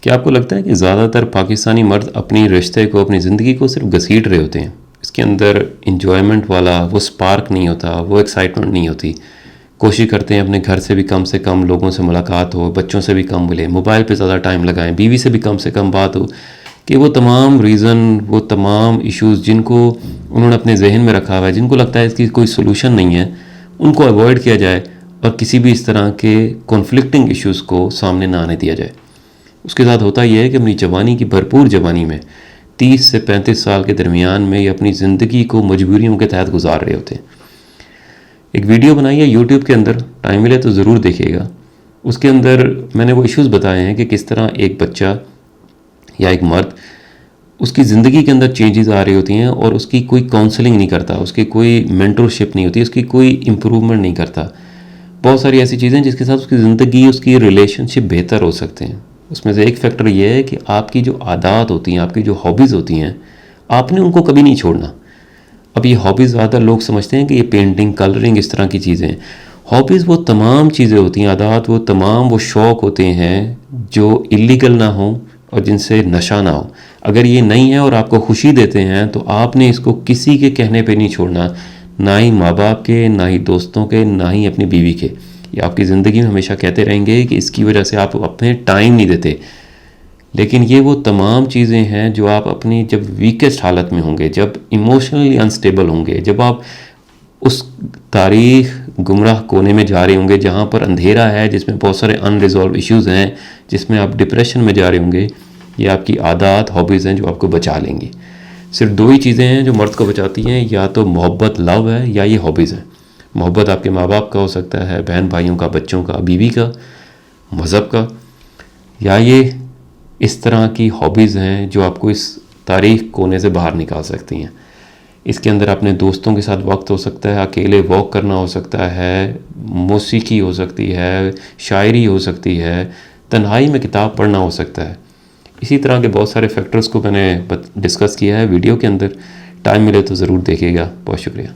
کیا آپ کو لگتا ہے کہ زیادہ تر پاکستانی مرد اپنی رشتے کو، اپنی زندگی کو صرف گھسیٹ رہے ہوتے ہیں؟ اس کے اندر انجوائمنٹ والا وہ سپارک نہیں ہوتا، وہ ایکسائٹمنٹ نہیں ہوتی. کوشش کرتے ہیں اپنے گھر سے کم لوگوں سے ملاقات ہو، بچوں سے بھی کم ملے، موبائل پہ زیادہ ٹائم لگائیں، بیوی سے بھی کم بات ہو، کہ وہ تمام ریزن، وہ تمام ایشوز جن کو انہوں نے اپنے ذہن میں رکھا ہوا ہے، جن کو لگتا ہے اس کی کوئی سولوشن نہیں ہے، ان کو اوائڈ کیا جائے اور کسی بھی اس طرح کے کنفلکٹنگ ایشوز کو سامنے نہ آنے دیا جائے. اس کے ساتھ ہوتا یہ ہے کہ اپنی جوانی کی بھرپور جوانی میں 30 سے 35 سال کے درمیان میں یہ اپنی زندگی کو مجبوریوں کے تحت گزار رہے ہوتے ہیں. ایک ویڈیو بنائی ہے یوٹیوب کے اندر، ٹائم ملے تو ضرور دیکھیے گا. اس کے اندر میں نے وہ ایشوز بتائے ہیں کہ کس طرح ایک بچہ یا ایک مرد، اس کی زندگی کے اندر چینجز آ رہی ہوتی ہیں اور اس کی کوئی کاؤنسلنگ نہیں کرتا، اس کی کوئی مینٹرشپ نہیں ہوتی، اس کی کوئی امپروومنٹ نہیں کرتا. بہت ساری ایسی چیزیں جس کے ساتھ اس کی زندگی، اس کی ریلیشن شپ بہتر ہو سکتے ہیں. اس میں سے ایک فیکٹر یہ ہے کہ آپ کی جو عادات ہوتی ہیں، آپ کی جو ہابیز ہوتی ہیں، آپ نے ان کو کبھی نہیں چھوڑنا. اب یہ ہابیز زیادہ لوگ سمجھتے ہیں کہ یہ پینٹنگ، کلرنگ، اس طرح کی چیزیں ہیں. ہابیز وہ تمام چیزیں ہوتی ہیں، عادات وہ تمام وہ شوق ہوتے ہیں جو الیگل نہ ہوں اور جن سے نشہ نہ ہو. اگر یہ نہیں ہے اور آپ کو خوشی دیتے ہیں تو آپ نے اس کو کسی کے کہنے پہ نہیں چھوڑنا، نہ ہی ماں باپ کے، نہ ہی دوستوں کے، نہ ہی اپنی بیوی کے. یہ آپ کی زندگی میں ہمیشہ کہتے رہیں گے کہ اس کی وجہ سے آپ اپنے ٹائم نہیں دیتے. لیکن یہ وہ تمام چیزیں ہیں جو آپ اپنی جب ویکسٹ حالت میں ہوں گے، جب ایموشنلی انسٹیبل ہوں گے، جب آپ اس تاریخ گمراہ کونے میں جا رہے ہوں گے جہاں پر اندھیرا ہے، جس میں بہت سارے ان ریزالو ایشوز ہیں، جس میں آپ ڈپریشن میں جا رہے ہوں گے، یہ آپ کی عادات، ہابیز ہیں جو آپ کو بچا لیں گی. صرف دو ہی چیزیں ہیں جو مرد کو بچاتی ہیں، یا تو محبت، لو ہے، یا یہ ہابیز ہیں. محبت آپ کے ماں باپ کا ہو سکتا ہے، بہن بھائیوں کا، بچوں کا، بیوی کا، مذہب کا، یا یہ اس طرح کی ہابیز ہیں جو آپ کو اس تاریخ کونے سے باہر نکال سکتی ہیں. اس کے اندر اپنے دوستوں کے ساتھ وقت ہو سکتا ہے، اکیلے واک کرنا ہو سکتا ہے، موسیقی ہو سکتی ہے، شاعری ہو سکتی ہے، تنہائی میں کتاب پڑھنا ہو سکتا ہے. اسی طرح کے بہت سارے فیکٹرز کو میں نے ڈسکس کیا ہے ویڈیو کے اندر. ٹائم ملے تو ضرور دیکھیے گا. بہت شکریہ.